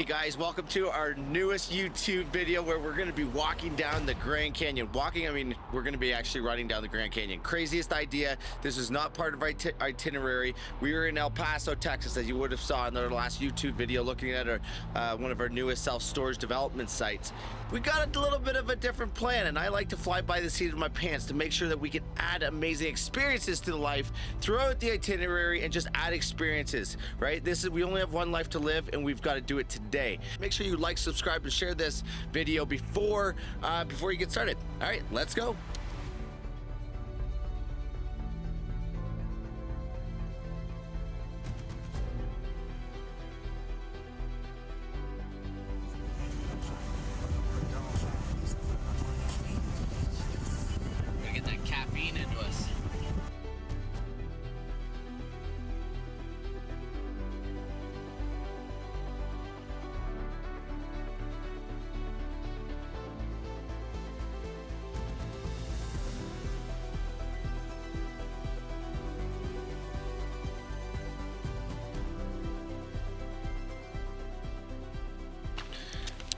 Hey guys, welcome to our newest YouTube video where we're going to be walking down the Grand Canyon. I mean, we're going to be actually riding down the Grand Canyon. Craziest idea. This is not part of our itinerary. We are in El Paso, Texas, as you would have saw in our last YouTube video looking at our one of our newest self-storage development sites. We got a little bit of a different plan, and I like to fly by the seat of my pants to make sure that we can add amazing experiences to the life throughout the itinerary and just add experiences, right? We only have one life to live, and we've got to do it today. Make sure you like, subscribe, and share this video before you get started. All right, let's go. Gotta get that caffeine into us.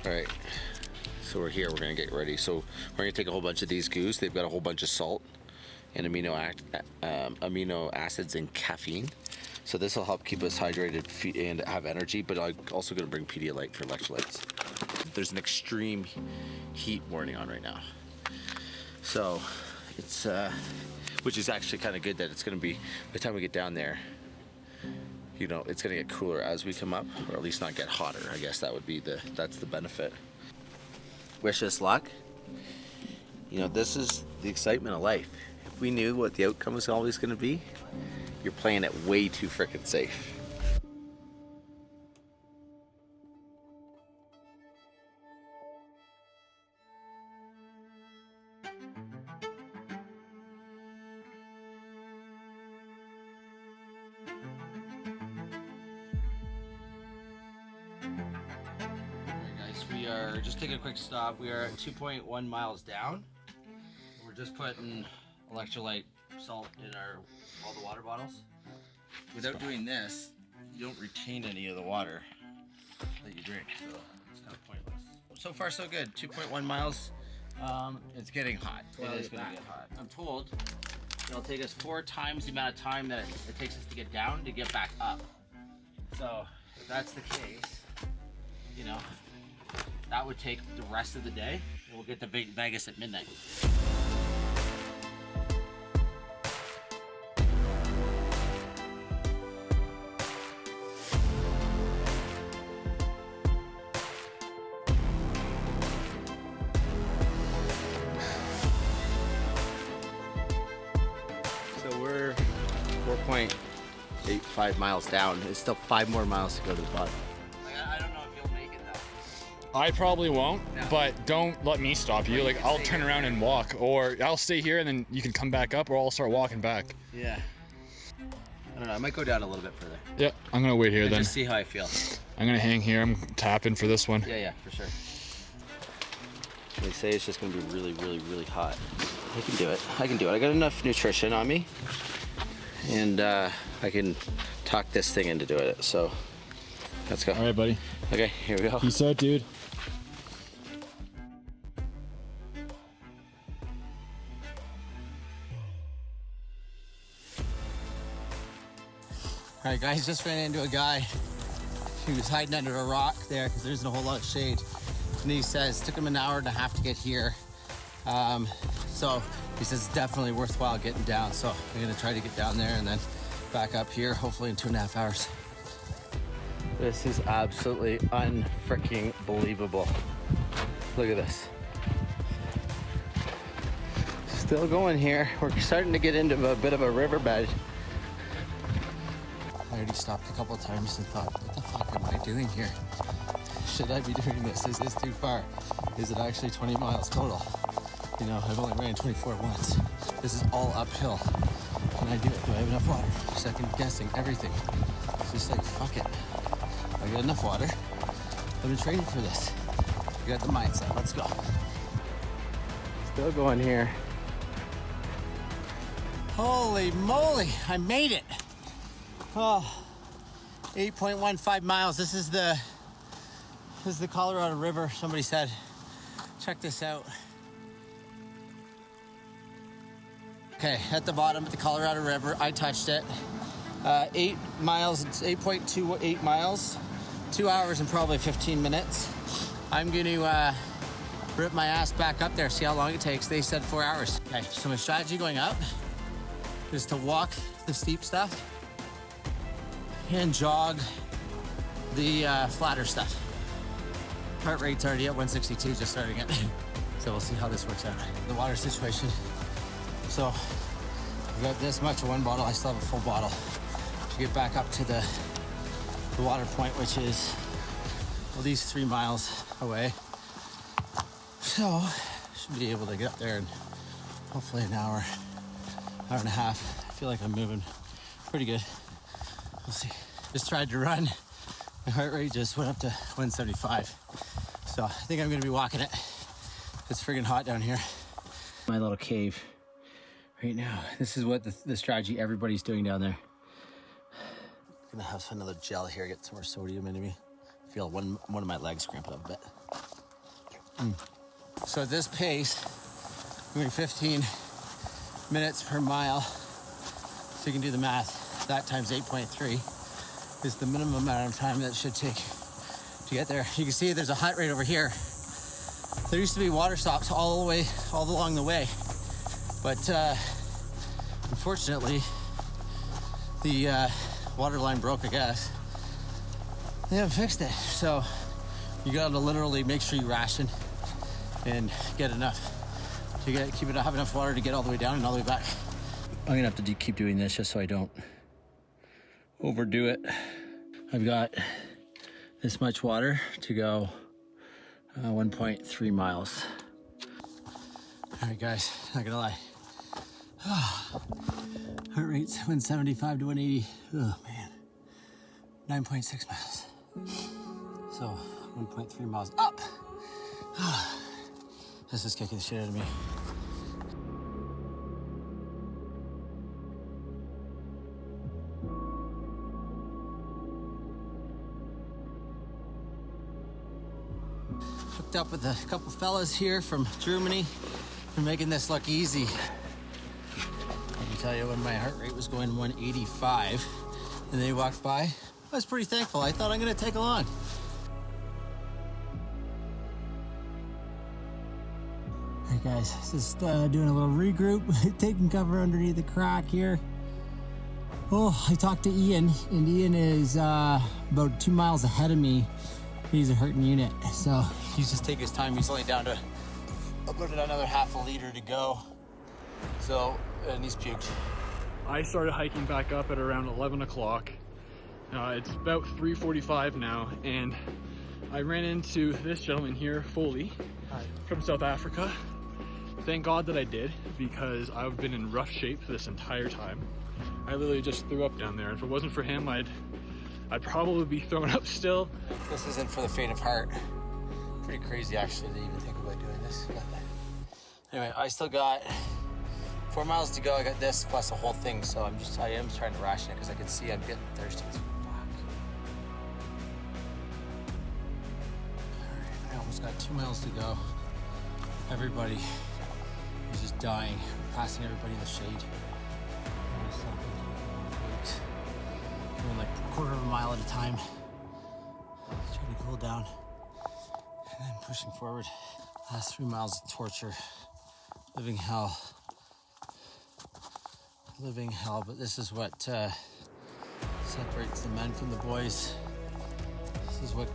All right, so we're here, we're gonna get ready. So we're gonna take a whole bunch of these goos. They've got a whole bunch of salt and amino acids and caffeine. So this will help keep us hydrated and have energy, but I'm also gonna bring Pedialyte for electrolytes. There's an extreme heat warning on right now. So it's, which is actually kind of good that it's gonna be, by the time we get down there, you know, it's gonna get cooler as we come up, or at least not get hotter. I guess that's the benefit. Wish us luck. You know, this is the excitement of life. If we knew what the outcome was always gonna be, you're playing it way too frickin' safe. We are just taking a quick stop. We are at 2.1 miles down. We're just putting electrolyte salt in all the water bottles. Without doing this, you don't retain any of the water that you drink, so it's kind of pointless. So far, so good. 2.1 miles. It's getting hot. It is going to get hot. I'm told it'll take us 4 times the amount of time that it takes us to get down to get back up. So if that's the case, you know, that would take the rest of the day. We'll get to Vegas at midnight. So we're 4.85 miles down. It's still 5 more miles to go to the bottom. I probably won't, no. But don't let me stop you. Like, I'll turn around and walk, or I'll stay here and then you can come back up, or I'll start walking back. Yeah. I don't know, I might go down a little bit further. Yeah, I'm gonna wait here then. Just see how I feel. I'm gonna hang here, I'm tapping for this one. Yeah, for sure. They say it's just gonna be really, really, really hot. I can do it, I got enough nutrition on me, and I can talk this thing into doing it, so let's go. All right, buddy. Okay, here we go. Peace out, dude. All right, guys, just ran into a guy. He was hiding under a rock there because there isn't a whole lot of shade. And he says it took him an hour and a half to get here. So he says it's definitely worthwhile getting down. So we're gonna try to get down there and then back up here, hopefully in 2.5 hours. This is absolutely unfreaking believable. Look at this. Still going here. We're starting to get into a bit of a riverbed. I already stopped a couple of times and thought, what the fuck am I doing here? Should I be doing this? Is this too far? Is it actually 20 miles total? You know, I've only ran 24 once. This is all uphill. Can I do it? Do I have enough water? Second guessing everything. It's just like, fuck it. I got enough water. I've been training for this. I got the mindset. Let's go. Still going here. Holy moly, I made it. Oh, 8.15 miles. This is the This is the Colorado River. Somebody said, check this out. Okay, at the bottom of the Colorado River, I touched it. 8 miles, it's 8.28 miles, 2 hours and probably 15 minutes. I'm gonna rip my ass back up there, see how long it takes. They said 4 hours. Okay, so my strategy going up is to walk the steep stuff and jog the flatter stuff. Heart rate's already at 162, just starting it. So we'll see how this works out. The water situation. So I've got this much of one bottle. I still have a full bottle to get back up to the water point, which is at least 3 miles away. So should be able to get up there in hopefully an hour, hour and a half. I feel like I'm moving pretty good. We'll see. Just tried to run. My heart rate just went up to 175. So I think I'm gonna be walking it. It's friggin' hot down here. My little cave right now. This is what the strategy everybody's doing down there. I'm gonna have another gel here, get some more sodium into me. I feel one of my legs cramping up a bit. So at this pace, doing 15 minutes per mile, so you can do the math, that times 8.3 is the minimum amount of time that it should take to get there. You can see there's a heart rate over here. There used to be water stops all along the way, but unfortunately the water line broke, I guess. They haven't fixed it, so you gotta literally make sure you ration and get enough to have enough water to get all the way down and all the way back. I'm gonna have to keep doing this just so I don't overdo it. I've got this much water to go 1.3 miles. All right, guys, not gonna lie. Heart rate's 175 to 180. Oh man, 9.6 miles. So 1.3 miles up. This is kicking the shit out of me. Hooked up with a couple fellas here from Germany. They're making this look easy. I can tell you when my heart rate was going 185 and they walked by, I was pretty thankful. I thought I'm gonna take along. All right, guys, just doing a little regroup, taking cover underneath the crack here. Oh, I talked to Ian, and Ian is about 2 miles ahead of me. He's a hurting unit, so he's just taking his time. He's only down to about another half a liter to go. So, and he's puked. I started hiking back up at around 11 o'clock. It's about 3:45 now, and I ran into this gentleman here, Foley, from South Africa. Thank God that I did, because I've been in rough shape this entire time. I literally just threw up down there. If it wasn't for him, I'd probably be throwing up still. This isn't for the faint of heart. Pretty crazy, actually, to even think about doing this. But anyway, I still got 4 miles to go. I got this plus a whole thing, so I am trying to ration it because I can see I'm getting thirsty. Alright, I almost got 2 miles to go. Everybody is just dying. I'm passing everybody in the shade. Going like a quarter of a mile at a time. Trying to cool down. And then pushing forward. Last 3 miles of torture. Living hell. Living hell, but this is what separates the men from the boys. This is what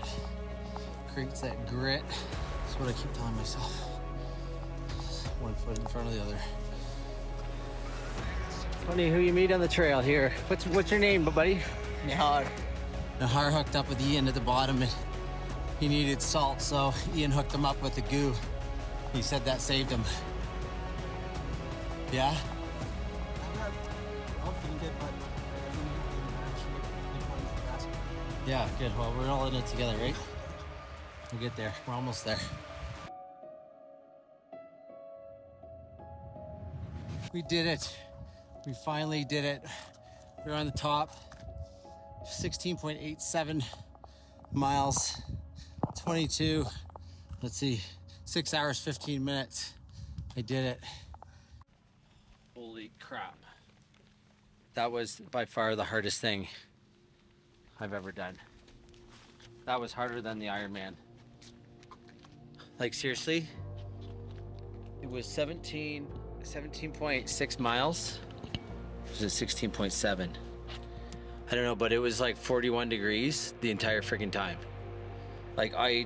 creates that grit. That's what I keep telling myself. One foot in front of the other. Funny who you meet on the trail here. What's your name, buddy? Nahar. Nahar hooked up with Ian at the bottom, and he needed salt, so Ian hooked him up with the goo. He said that saved him. Yeah? Yeah, good. Well, we're all in it together, right? We'll get there. We're almost there. We did it. We finally did it. We're on the top. 16.87 miles, 22, let's see, 6 hours, 15 minutes. I did it. Holy crap. That was by far the hardest thing I've ever done. That was harder than the Ironman. Like seriously, it was 17.6 miles. It was 16.7. I don't know, but it was like 41 degrees the entire freaking time. Like oh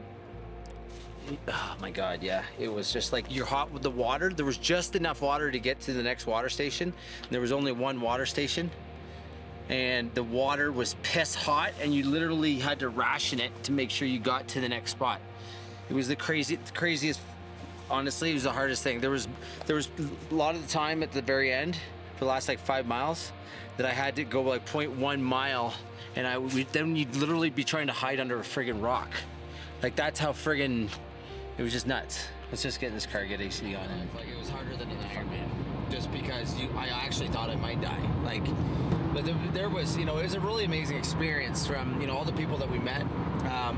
my God, yeah. It was just like you're hot with the water. There was just enough water to get to the next water station. There was only one water station. And the water was piss hot and you literally had to ration it to make sure you got to the next spot. It was the craziest, honestly, it was the hardest thing. There was a lot of the time at the very end, for the last like 5 miles, that I had to go like 0.1 mile and then you'd literally be trying to hide under a friggin' rock. Like that's how friggin', it was just nuts. Let's just get in this car, get AC on it. Like it was harder than an Ironman, just because I actually thought I might die. Like, but there was, it was a really amazing experience from, all the people that we met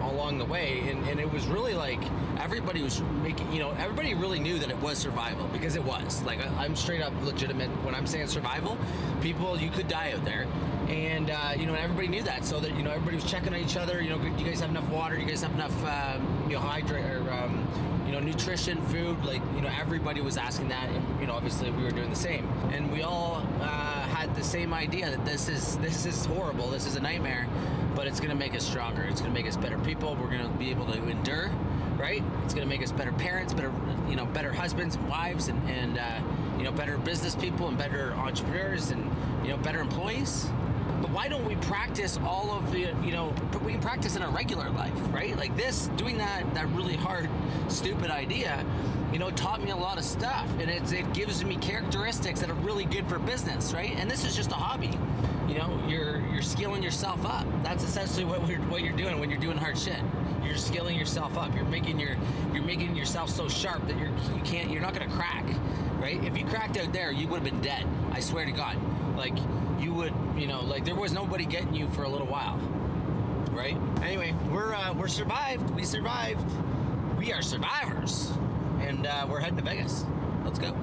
along the way. And it was really like, everybody was making, everybody really knew that it was survival, because it was. Like, I'm straight up legitimate when I'm saying survival. People, you could die out there. And, everybody knew that. So that, everybody was checking on each other. Do you guys have enough water? Do you guys have enough, hydrate or, nutrition, food? Like, everybody was asking that. And, obviously we were doing the same. And we all had the same idea that this is horrible. This is a nightmare, but it's going to make us stronger. It's going to make us better people. We're going to be able to endure, right? It's going to make us better parents, better husbands and wives, and better business people and better entrepreneurs and, better employees. But why don't we practice all of the, we can practice in our regular life, right? Like this, doing that really hard, stupid idea, taught me a lot of stuff. And it gives me characteristics that are really good for business, right? And this is just a hobby. You're skilling yourself up. That's essentially what you're doing when you're doing hard shit. You're skilling yourself up. You're making yourself so sharp that you're not gonna crack, right? If you cracked out there, you would have been dead. I swear to God. Like you would, like there was nobody getting you for a little while, right? Anyway, we're survived. We survived. We are survivors, and we're heading to Vegas. Let's go.